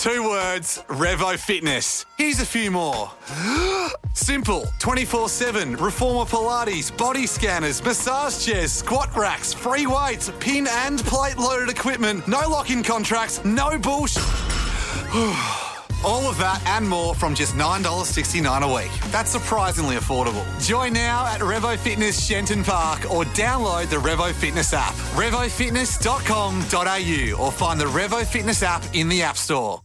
2 words, Revo Fitness. Here's a few more. Simple, 24/7, reformer Pilates, body scanners, massage chairs, squat racks, free weights, pin and plate loaded equipment, no lock-in contracts, no bullshit. All of that and more from just $9.69 a week. That's surprisingly affordable. Join now at Revo Fitness Shenton Park or download the Revo Fitness app. RevoFitness.com.au or find the Revo Fitness app in the App Store.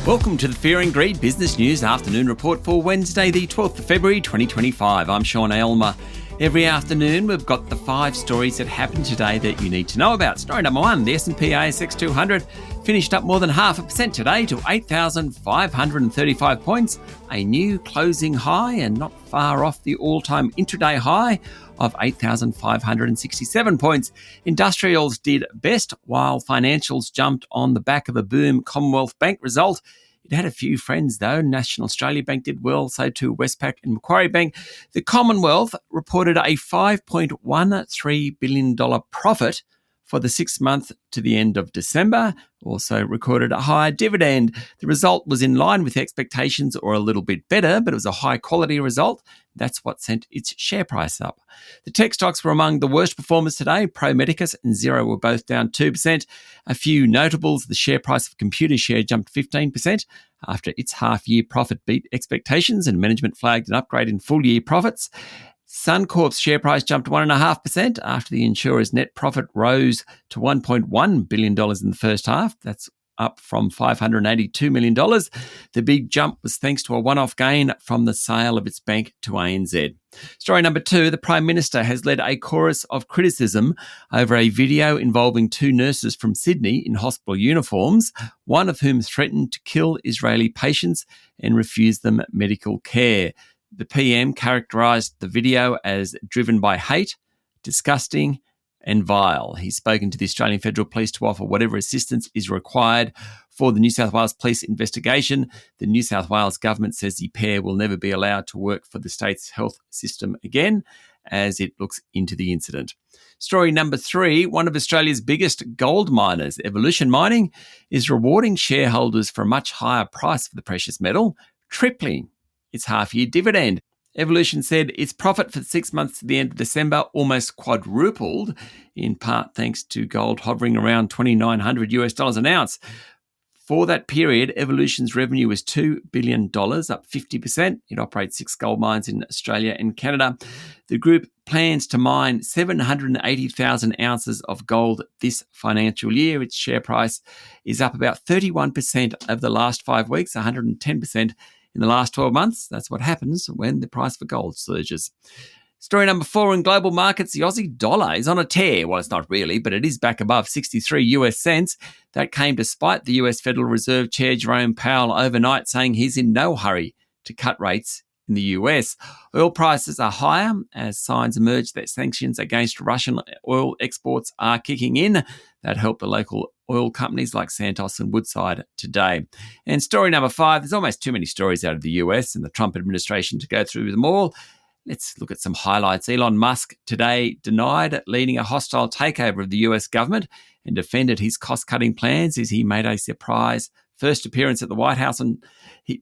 Welcome to the Fear and Greed Business News Afternoon Report for Wednesday, the 12th of February 2025. I'm Sean Aylmer. Every afternoon, we've got the 5 stories that happened today that you need to know about. Story number 1, the S&P ASX 200 finished up more than 0.5% today to 8,535 points, a new closing high and not far off the all-time intraday high of 8,567 points. Industrials did best, while financials jumped on the back of a boom Commonwealth Bank result. It had a few friends, though. National Australia Bank did well, so too Westpac and Macquarie Bank. The Commonwealth reported a $5.13 billion profit for the 6 months to the end of December, also recorded a higher dividend. The result was in line with expectations or a little bit better, but it was a high-quality result. That's what sent its share price up. The tech stocks were among the worst performers today. Pro Medicus and Xero were both down 2%. A few notables: the share price of Computershare jumped 15% after its half-year profit beat expectations, and management flagged an upgrade in full-year profits. Suncorp's share price jumped 1.5% after the insurer's net profit rose to $1.1 billion in the first half. That's up from $582 million. The big jump was thanks to a one-off gain from the sale of its bank to ANZ. Story number 2, the Prime Minister has led a chorus of criticism over a video involving 2 nurses from Sydney in hospital uniforms, one of whom threatened to kill Israeli patients and refuse them medical care. The PM characterised the video as driven by hate, disgusting and vile. He's spoken to the Australian Federal Police to offer whatever assistance is required for the New South Wales Police investigation. The New South Wales government says the pair will never be allowed to work for the state's health system again as it looks into the incident. Story number 3, one of Australia's biggest gold miners, Evolution Mining, is rewarding shareholders for a much higher price for the precious metal, tripling its half-year dividend. Evolution said its profit for the 6 months to the end of December almost quadrupled, in part thanks to gold hovering around $2,900 an ounce. For that period, Evolution's revenue was $2 billion, up 50%. It operates 6 gold mines in Australia and Canada. The group plans to mine 780,000 ounces of gold this financial year. Its share price is up about 31% over the last 5 weeks, 110% in the last 12 months. That's what happens when the price for gold surges. Story number 4, in global markets, the Aussie dollar is on a tear. Well, it's not really, but it is back above 63 US cents. That came despite the US Federal Reserve Chair Jerome Powell overnight saying he's in no hurry to cut rates in the US. Oil prices are higher as signs emerge that sanctions against Russian oil exports are kicking in. That helped the local oil companies like Santos and Woodside today. And story number 5, there's almost too many stories out of the US and the Trump administration to go through them all. Let's look at some highlights. Elon Musk today denied leading a hostile takeover of the US government and defended his cost-cutting plans as he made a surprise first appearance at the White House. And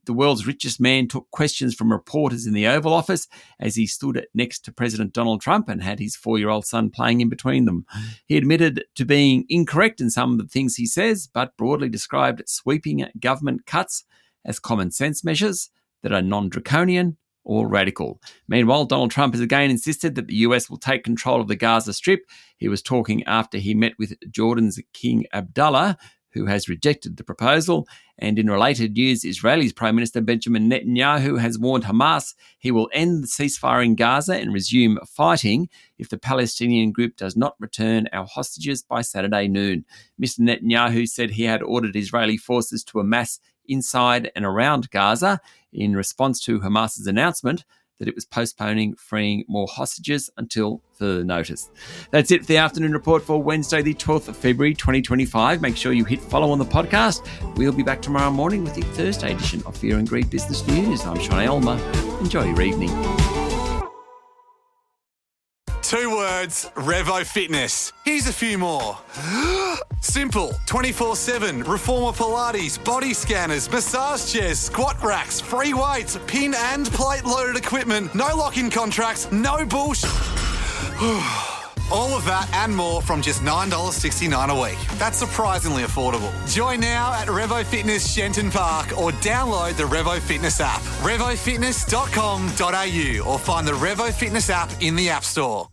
the world's richest man took questions from reporters in the Oval Office as he stood next to President Donald Trump and had his 4-year-old son playing in between them. He admitted to being incorrect in some of the things he says, but broadly described sweeping government cuts as common sense measures that are non-draconian or radical. Meanwhile, Donald Trump has again insisted that the US will take control of the Gaza Strip. He was talking after he met with Jordan's King Abdullah, who has rejected the proposal. And in related news, Israel's Prime Minister Benjamin Netanyahu has warned Hamas he will end the ceasefire in Gaza and resume fighting if the Palestinian group does not return our hostages by Saturday noon. Mr. Netanyahu said he had ordered Israeli forces to amass inside and around Gaza in response to Hamas's announcement that it was postponing freeing more hostages until further notice. That's it for the afternoon report for Wednesday, the 12th of February, 2025. Make sure you hit follow on the podcast. We'll be back tomorrow morning with the Thursday edition of Fear and Greed Business News. I'm Sean Aylmer. Enjoy your evening. 2 words, Revo Fitness. Here's a few more. Simple, 24/7, reformer Pilates, body scanners, massage chairs, squat racks, free weights, pin and plate loaded equipment, no lock-in contracts, no bullshit. All of that and more from just $9.69 a week. That's surprisingly affordable. Join now at Revo Fitness Shenton Park or download the Revo Fitness app. RevoFitness.com.au or find the Revo Fitness app in the App Store.